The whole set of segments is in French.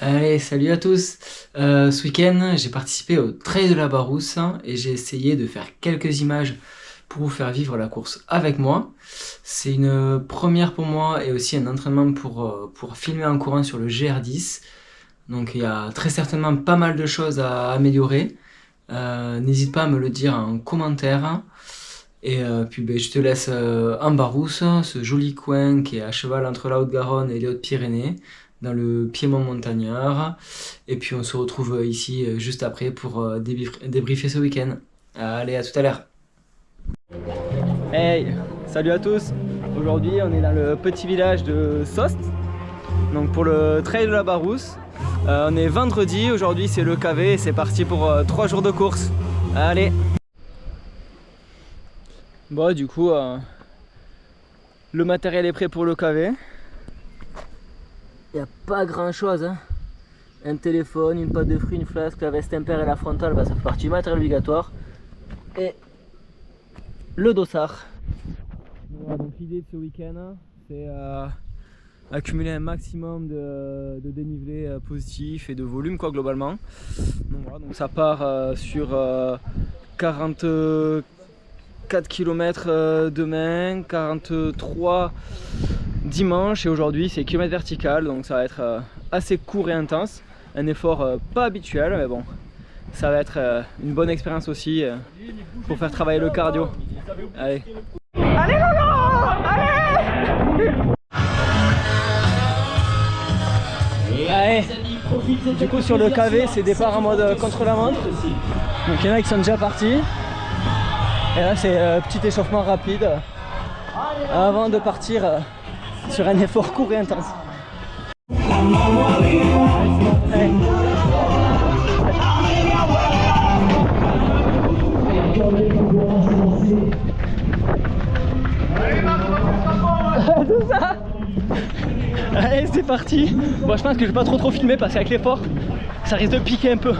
Allez, salut à tous. Ce week-end, j'ai participé au Trail de la Barousse et j'ai essayé de faire quelques images pour vous faire vivre la course avec moi. C'est une première pour moi et aussi un entraînement pour filmer en courant sur le GR10. Donc il y a très certainement pas mal de choses à améliorer. N'hésite pas à me le dire en commentaire. Et puis je te laisse en Barousse, ce joli coin qui est à cheval entre la Haute-Garonne et les Hautes-Pyrénées, dans le Piémont montagnard. Et puis on se retrouve ici juste après pour débriefer ce week-end. Allez, à tout à l'heure. Hey, salut à tous. Aujourd'hui on est dans le petit village de Sost, donc pour le trail de la Barousse. On est vendredi, aujourd'hui c'est le KV et c'est parti pour 3 jours de course. Allez. Bon, du coup le matériel est prêt pour le KV. Il n'y a pas grand chose hein. Un téléphone, une pâte de fruits, une flasque, la veste impair et la frontale, ça fait partie du matériel obligatoire. Et le dossard. Voilà, donc l'idée de ce week-end, c'est accumuler un maximum de dénivelé positif et de volume quoi globalement. Donc, voilà, donc ça part sur 44 km demain, 43 dimanche et aujourd'hui c'est kilomètre vertical, donc ça va être assez court et intense. Un effort pas habituel mais bon, ça va être une bonne expérience aussi pour faire travailler le cardio. Allez. Allez Lolo, allez. Allez. Du coup sur le KV c'est départ en mode contre-la-montre. Donc il y en a qui sont déjà partis. Et là c'est petit échauffement rapide avant de partir sur un effort court et intense. Allez. C'est ça. Allez, c'est parti. Bon, je pense que je vais pas trop filmer parce qu'avec l'effort ça risque de piquer un peu.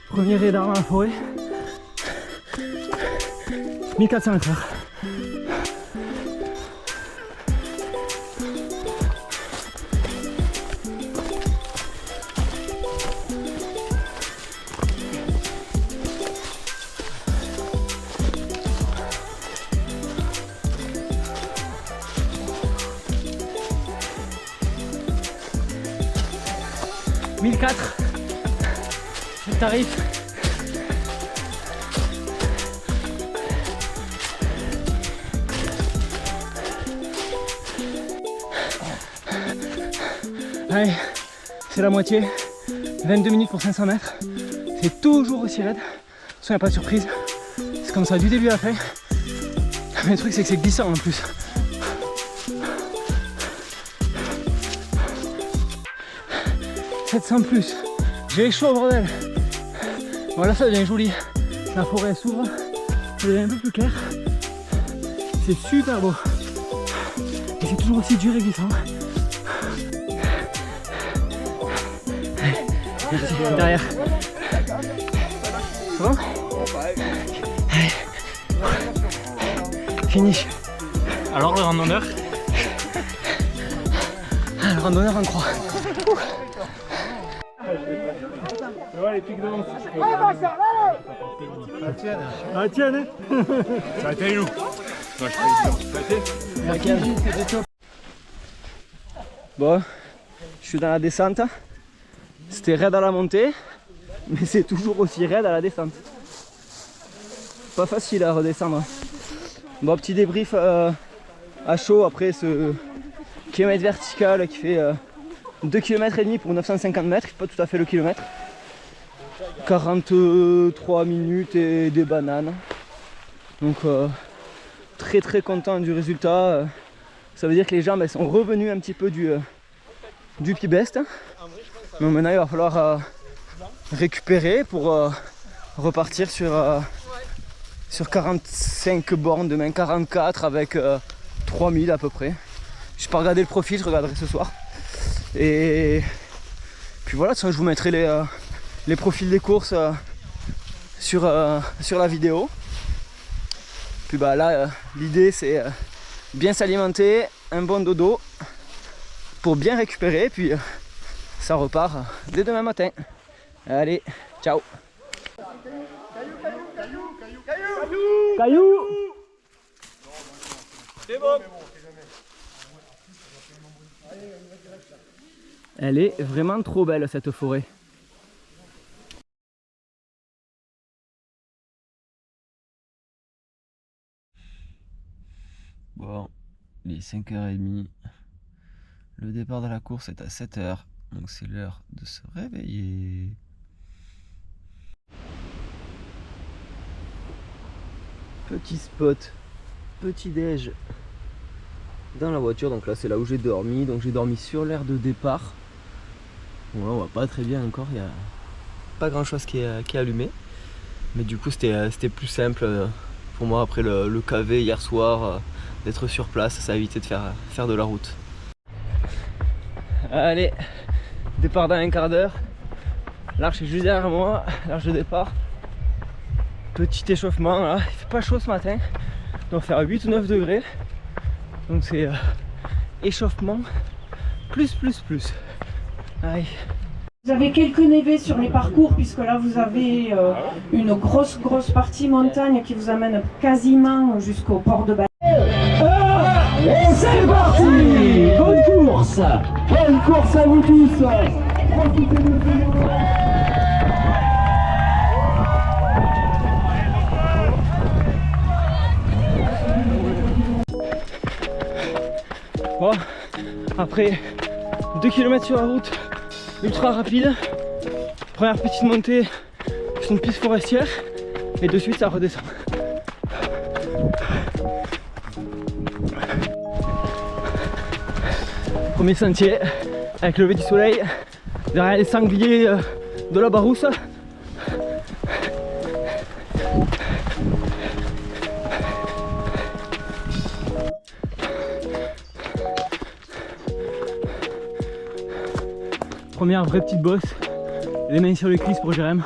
Premier raid dans la forêt, 1400 m/h. Le tarif. Allez, c'est la moitié, 22 minutes pour 500 mètres, c'est toujours aussi raide, il n'y a pas de surprise, c'est comme ça du début à la fin, mais le truc c'est que c'est glissant en plus. « 700 plus, j'ai chaud bordel. » Voilà, ça devient joli, la forêt s'ouvre, ça devient un peu plus clair, c'est super beau, et c'est toujours aussi dur et glissant. Merci, derrière. C'est bon? Allez. Finish. Alors le randonneur? Le randonneur en croix. Ouais, les pics de long. Ah tiens, Ça a été nous. Ça a été. Bon, je suis dans la descente. C'était raide à la montée, mais c'est toujours aussi raide à la descente. Pas facile à redescendre. Bon, petit débrief à chaud après ce kilomètre vertical qui fait 2 km et demi pour 950 mètres, pas tout à fait le kilomètre. 43 minutes et des bananes. Donc très très content du résultat. Ça veut dire que les jambes elles sont revenues un petit peu du pied best. Donc maintenant il va falloir récupérer pour repartir sur 45 bornes demain, 44 avec 3000 à peu près. Je n'ai pas regardé le profil, je regarderai ce soir. Et puis voilà, je vous mettrai les profils des courses sur la vidéo. Puis bah là l'idée c'est bien s'alimenter, un bon dodo pour bien récupérer, puis ça repart dès demain matin. Allez, ciao. Caillou. C'est bon. Elle est vraiment trop belle cette forêt. Bon, il est 5h30. Le départ de la course est à 7h, donc c'est l'heure de se réveiller. Petit spot, petit déj dans la voiture, donc là c'est là où j'ai dormi, donc j'ai dormi sur l'aire de départ. Bon là on voit pas très bien encore, il n'y a pas grand chose qui est allumé, mais du coup c'était plus simple pour moi après le KV hier soir, d'être sur place, ça a évité de faire de la route. Allez, départ dans un quart d'heure, l'arche est juste derrière moi, l'arche de départ. Petit échauffement là, il fait pas chaud ce matin, il doit faire 8 ou 9 degrés, donc c'est échauffement plus. Allez. Vous avez quelques névés sur les parcours puisque là vous avez une grosse partie montagne qui vous amène quasiment jusqu'au port de Bâle. Et c'est parti! Bonne course à vous tous! Bon, après 2 km sur la route ultra rapide, première petite montée sur une piste forestière et de suite ça redescend. Premier sentier avec le lever du soleil derrière les sangliers de la Barousse. Première vraie petite bosse, les mains sur les cuisses pour Jérém.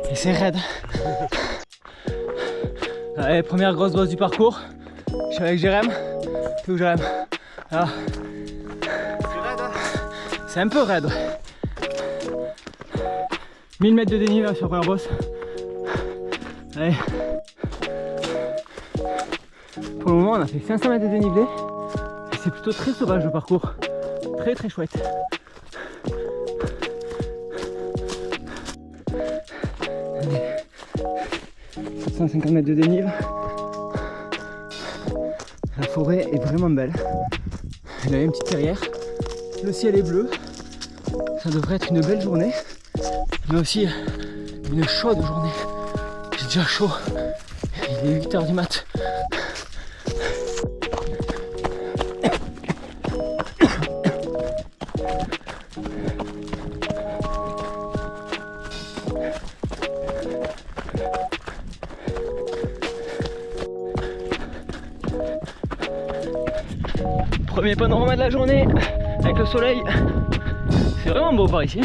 Et c'est raide. Allez, première grosse bosse du parcours. Je suis avec Jérém. T'es où Jérém? Ah. C'est un peu raide. 1000 mètres de dénivelé sur la première bosse. Allez. Pour le moment on a fait 500 mètres de dénivelé. C'est plutôt très sauvage le parcours, très chouette. Allez. 750 mètres de dénive. La forêt est vraiment belle. Il y a une petite clairière. Le ciel est bleu. Ça devrait être une belle journée, mais aussi une chaude journée. J'ai déjà chaud. Il est 8h du mat. Premier panorama de la journée avec le soleil. C'est vraiment beau par ici.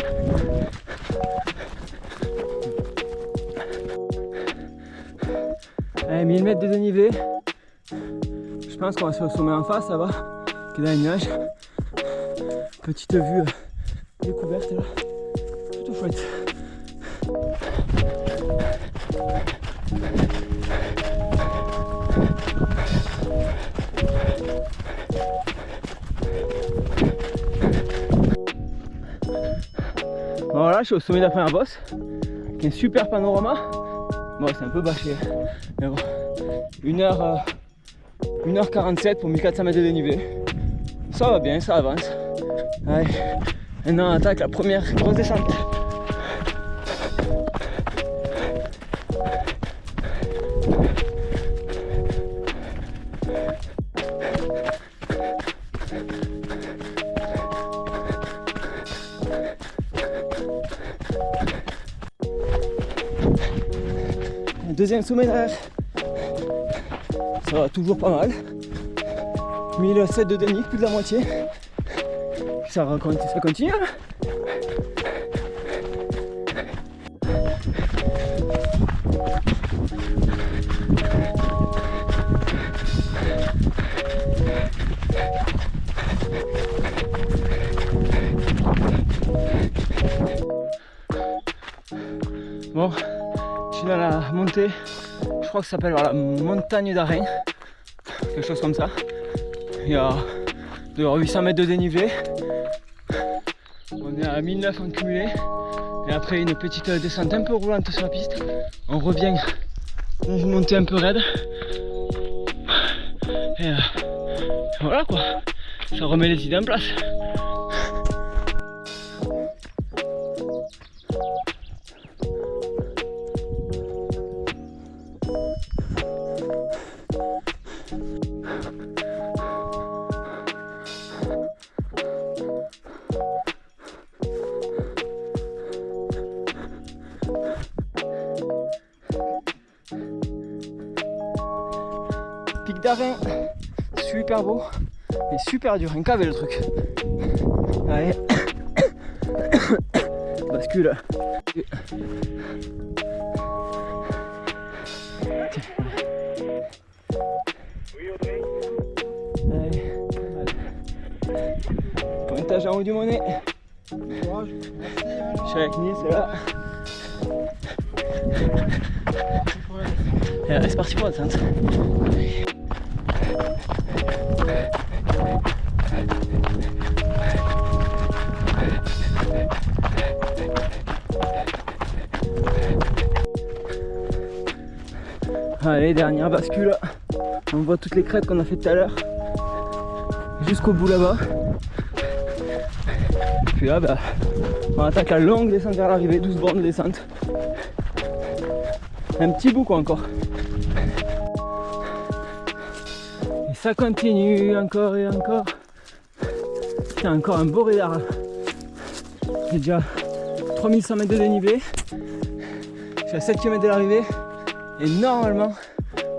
Allez, 1000 mètres de dénivelé. Je pense qu'on va se sommet en face là-bas, qui est dans les nuages. Petite vue découverte là. Plutôt chouette. Bon là je suis au sommet de la première bosse, qui est un super panorama. Bon c'est un peu bâché, mais bon. 1h47 pour 1400 mètres de dénivelé. Ça va bien, ça avance. Allez, maintenant on attaque la première grosse descente. Deuxième sommet derrière, ça va toujours pas mal. 1007 de dénivelé, plus de la moitié. Ça continue. montée, je crois que ça s'appelle la montagne d'Arin, quelque chose comme ça. Il y a 800 mètres de dénivelé. On est à 1009 en cumulé. Et après une petite descente un peu roulante sur la piste, on revient dans une montée un peu raide. Et voilà quoi, ça remet les idées en place. Pic d'Arin, super beau, mais super dur, un cavé le truc. Allez, bascule. Allez, pointage en haut du Monet. Je suis avec Nice, c'est là. Et c'est parti pour la descente. Allez, dernière bascule. On voit toutes les crêtes qu'on a fait tout à l'heure. Jusqu'au bout là-bas. Puis là, bah, on attaque la longue descente vers l'arrivée, 12 bornes de descente. Un petit bout quoi encore. Et ça continue encore et encore. Il y a encore un beau radar. J'ai déjà 3100 mètres de dénivelé. Je suis à 7 km de l'arrivée. Et normalement,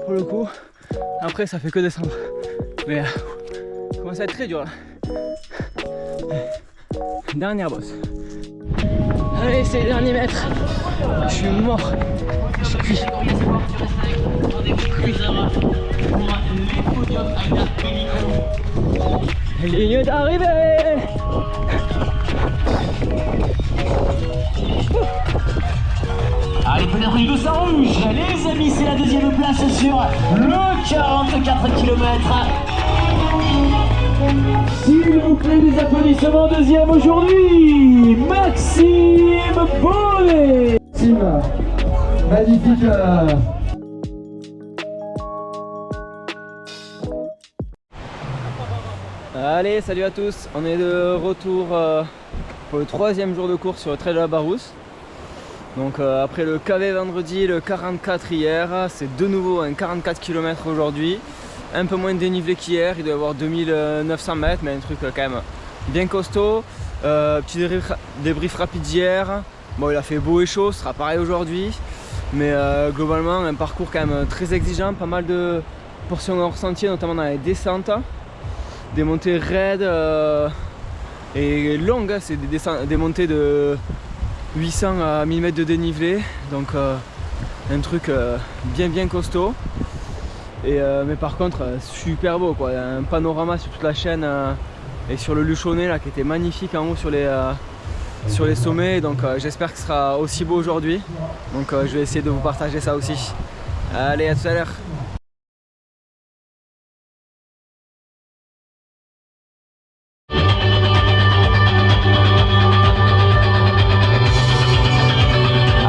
pour le coup, après ça fait que descendre. Mais ça commence à être très dur là. Dernière bosse. Allez, c'est les derniers mètres. Je suis mort. Je suis cuit. Ligne d'arrivée. Allez, peut-être une douce en rouge. Les amis, c'est la deuxième place sur le 44 km. S'il vous plaît, des applaudissements. Deuxième aujourd'hui, Maxime Bonnet. Maxime, magnifique. Allez, salut à tous. On est de retour pour le 3e jour de course sur le trail de la Barousse. Donc après le KV vendredi, le 44 hier, c'est de nouveau un 44 km aujourd'hui. Un peu moins de dénivelé qu'hier, il doit y avoir 2900 mètres, mais un truc quand même bien costaud. Petit débrief rapide d'hier. Bon, il a fait beau et chaud, ce sera pareil aujourd'hui. Mais globalement, un parcours quand même très exigeant, pas mal de portions hors sentier, notamment dans les descentes. Des montées raides et longues, c'est des montées de 800 à 1000 mètres de dénivelé, donc un truc bien costaud. Mais par contre super beau quoi, un panorama sur toute la chaîne et sur le Luchonnet là qui était magnifique en haut sur les sommets, donc j'espère que ce sera aussi beau aujourd'hui, donc je vais essayer de vous partager ça aussi. Allez, à tout à l'heure.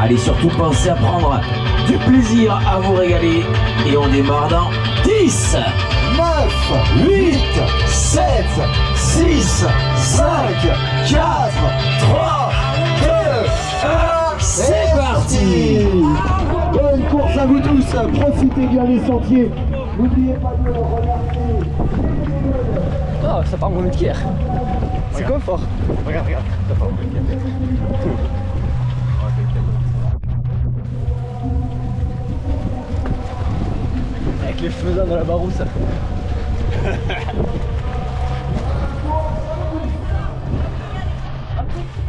Allez, surtout pensez à prendre du plaisir à vous régaler. Et on démarre dans 10, 9, 8, 7, 6, 5, 4, 3, 2, 1, c'est parti. Bonne course à vous tous, profitez bien des sentiers. N'oubliez pas de regarder. Oh, ça part moins vite qu'hier. C'est confort. Regarde, ça part moins vite. Avec les faisans de la Barousse.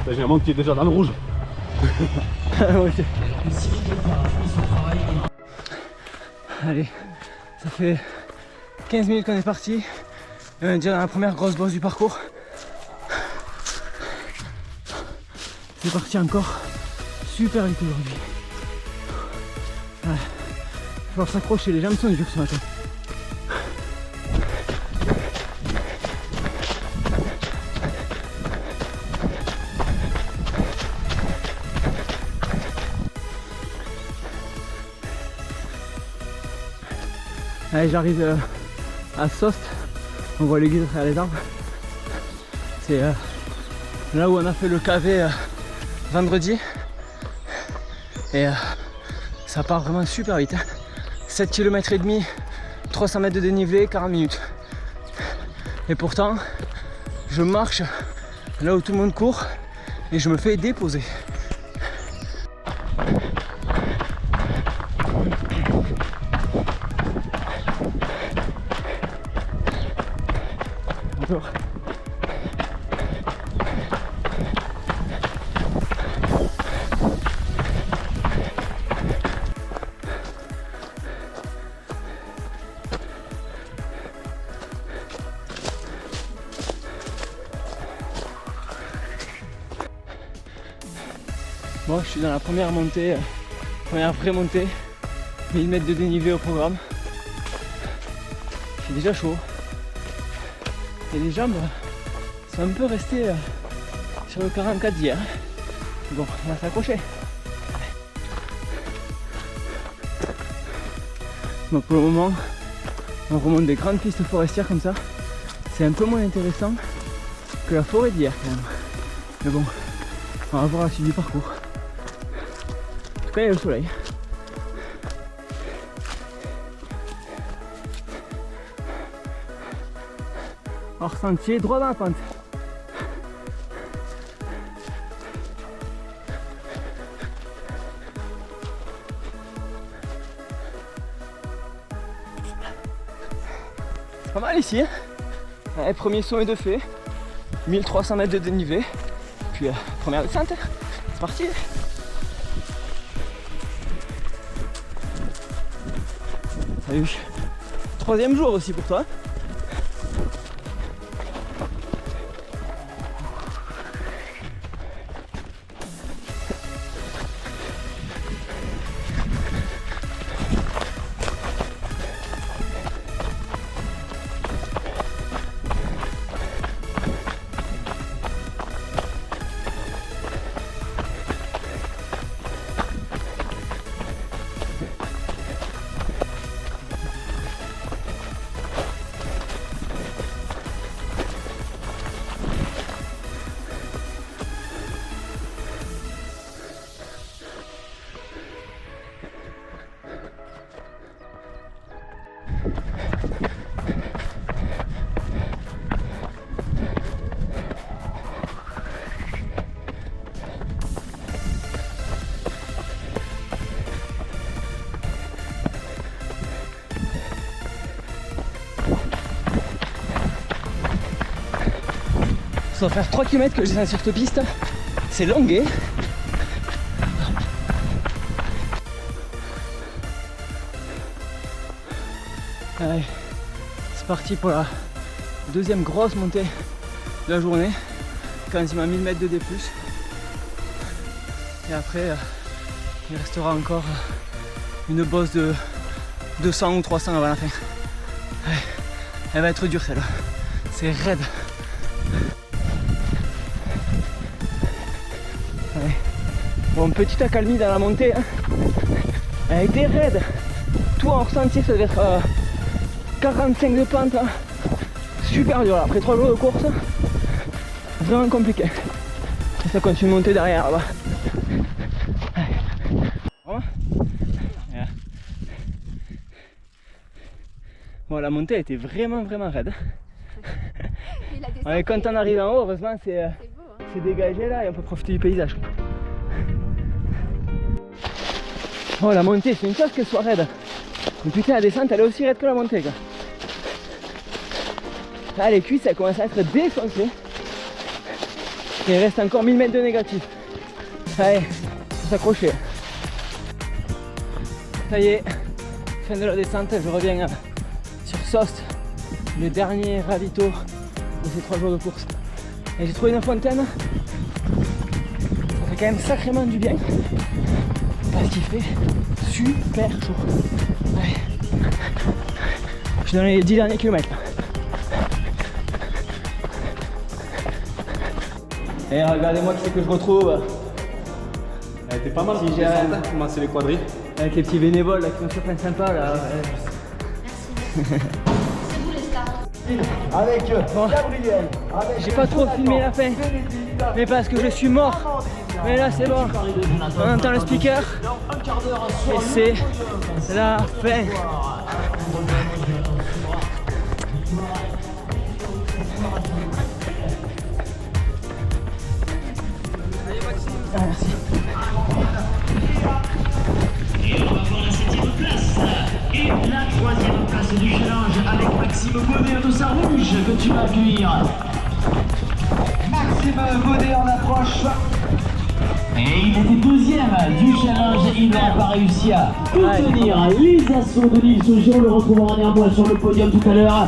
J'ai un monde qui est déjà dans le rouge. Allez, ça fait 15 minutes qu'on est parti. On est déjà dans la première grosse bosse du parcours. C'est parti encore super vite aujourd'hui. Voilà. falloir s'accrocher, les jambes sont dures ce matin. Allez, j'arrive à Sost, on voit l'église à travers les arbres. C'est là où on a fait le KV vendredi. Et ça part vraiment super vite. 7 km et demi, 300 mètres de dénivelé, 40 minutes. Et pourtant, je marche là où tout le monde court et je me fais déposer. Encore. Bon, je suis dans la première montée, première vraie montée, 1000 mètres de dénivelé au programme. Il fait déjà chaud. Et les jambes sont un peu restées sur le 44 d'hier. Bon, on va s'accrocher. Bon, pour le moment, on remonte des grandes pistes forestières comme ça. C'est un peu moins intéressant que la forêt d'hier quand même. Mais bon, on va voir la suite du parcours. En tout cas, il y a le soleil. Hors sentier, droit dans la pente. C'est pas mal ici, hein. Allez, premier sommet de fait, 1300 mètres de dénivelé, puis première descente, c'est parti. Salut. Troisième jour aussi pour toi. Ça va faire 3 km que je descends sur cette piste. C'est longué. Allez, c'est parti pour la deuxième grosse montée de la journée. Quasiment 1000 mètres de D+. Et après, il restera encore une bosse de 200 ou 300 avant la fin. Allez, elle va être dure celle-là. C'est raide. Bon, petite accalmie dans la montée, hein. Elle a été raide. Tout en ressenti, ça devait être 45 de pente, hein. Super dur là. Après 3 jours de course, vraiment compliqué. Et ça continue de monter derrière là-bas. Bon, la montée a été vraiment raide. On est content d'arriver en haut, heureusement c'est dégagé là et on peut profiter du paysage. Oh, la montée, c'est une chose qu'elle soit raide. Mais putain, la descente, elle est aussi raide que la montée, quoi. Là, les cuisses, elles commencent à être défoncées. Et il reste encore 1000 mètres de négatif. Allez, faut s'accrocher. Ça y est, fin de la descente, je reviens sur Sost, le dernier ravito de ces 3 jours de course. Et j'ai trouvé une fontaine. Ça fait quand même sacrément du bien. Parce qu'il fait super chaud. Allez. suis dans les 10 derniers kilomètres. Et regardez-moi qui c'est que je retrouve. Elle était pas mal. Si j'ai comment c'est les quadrilles. avec les petits bénévoles là, qui sont super sympas là. Avec Bon. Gabriel. J'ai pas trop filmé la fin, mais parce que je suis mort. Mais là c'est bon, on entend le speaker et c'est la fin. Ah, merci. Et on va voir la 7e place et la 3e place du challenge avec Maxime Baudet au dossard rouge que tu vas accueillir. Maxime Baudet en approche. Et il était 2e du challenge, il n'a pas réussi à contenir les assauts de Nils Auger. On le retrouvera néanmoins sur le podium tout à l'heure.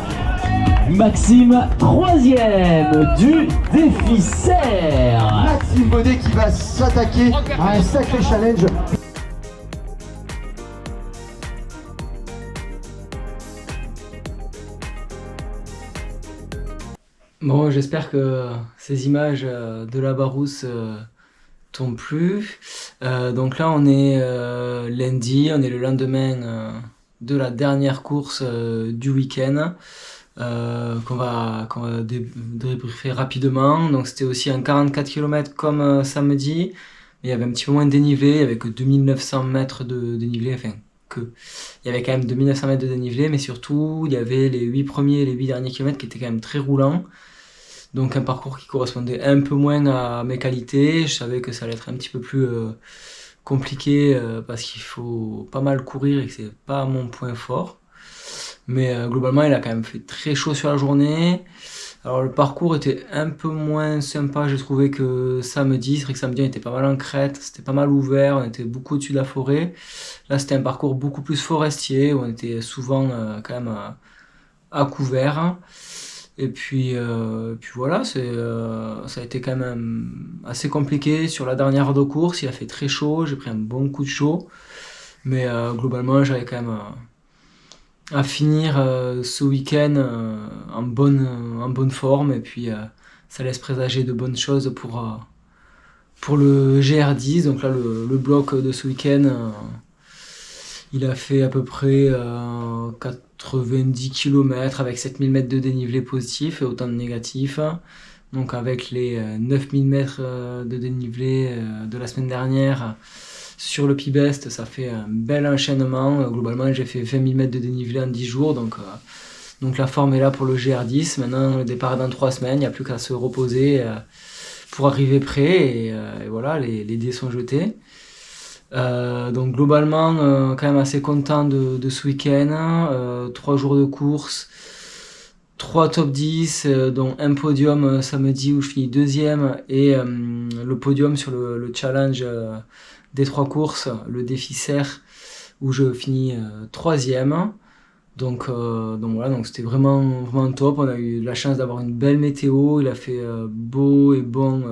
Maxime, 3e du défi serre. Maxime Baudet qui va s'attaquer à un sacré challenge. Bon, j'espère que ces images de la Barousse t'ont plu. Donc là, on est lundi, on est le lendemain de la dernière course du week-end qu'on va débriefer rapidement. Donc c'était aussi un 44 km comme samedi, mais il y avait un petit peu moins de dénivelé, il y avait que 2900 mètres de dénivelé, enfin il y avait quand même 2900 mètres de dénivelé, mais surtout il y avait les 8 premiers et les 8 derniers kilomètres qui étaient quand même très roulants. Donc un parcours qui correspondait un peu moins à mes qualités. Je savais que ça allait être un petit peu plus compliqué parce qu'il faut pas mal courir et que c'est pas mon point fort. Mais globalement, il a quand même fait très chaud sur la journée. Alors le parcours était un peu moins sympa, j'ai trouvé, que samedi. C'est vrai que samedi, on était pas mal en crête, c'était pas mal ouvert, on était beaucoup au-dessus de la forêt. Là, c'était un parcours beaucoup plus forestier, où on était souvent quand même à couvert. Et puis voilà, ça a été quand même assez compliqué sur la dernière heure de course. Il a fait très chaud, j'ai pris un bon coup de chaud. Mais globalement, j'avais quand même à finir ce week-end en bonne forme. Et puis ça laisse présager de bonnes choses pour le GR10. Donc là, le bloc de ce week-end, il a fait à peu près 90 km avec 7000 mètres de dénivelé positif et autant de négatifs. Donc avec les 9000 mètres de dénivelé de la semaine dernière sur le Pibest, ça fait un bel enchaînement. Globalement, j'ai fait 20 000 mètres de dénivelé en 10 jours. Donc la forme est là pour le GR10. Maintenant, le départ est dans 3 semaines. Il n'y a plus qu'à se reposer pour arriver prêt. Et voilà, les dés sont jetés. Donc globalement quand même assez content de ce week-end, 3 jours de course, 3 top 10, dont un podium samedi où je finis 2e et le podium sur le challenge des 3 courses, le défi serre, où je finis 3e. Donc voilà, donc c'était vraiment top. On a eu la chance d'avoir une belle météo, il a fait beau et bon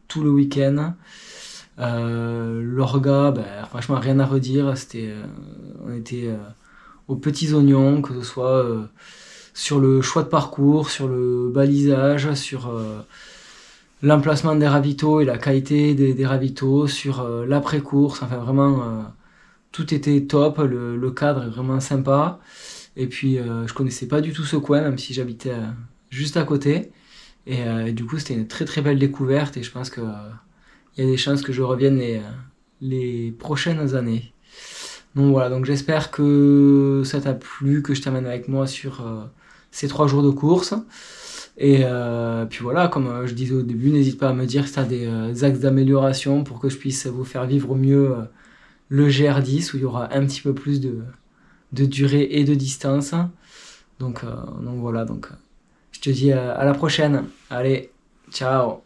tout le week-end. L'orga, franchement rien à redire, on était aux petits oignons, que ce soit sur le choix de parcours, sur le balisage, sur l'emplacement des ravitaux et la qualité des ravitaux, sur l'après-course, enfin vraiment tout était top, le cadre est vraiment sympa. Et puis je connaissais pas du tout ce coin, même si j'habitais juste à côté, et du coup c'était une très très belle découverte, et je pense que il y a des chances que je revienne les prochaines années. Donc voilà, donc j'espère que ça t'a plu, que je t'amène avec moi sur ces 3 jours de course. Et puis voilà, comme je disais au début, n'hésite pas à me dire si tu as des axes d'amélioration pour que je puisse vous faire vivre au mieux le GR10, où il y aura un petit peu plus de durée et de distance. Donc voilà, je te dis à la prochaine. Allez, ciao!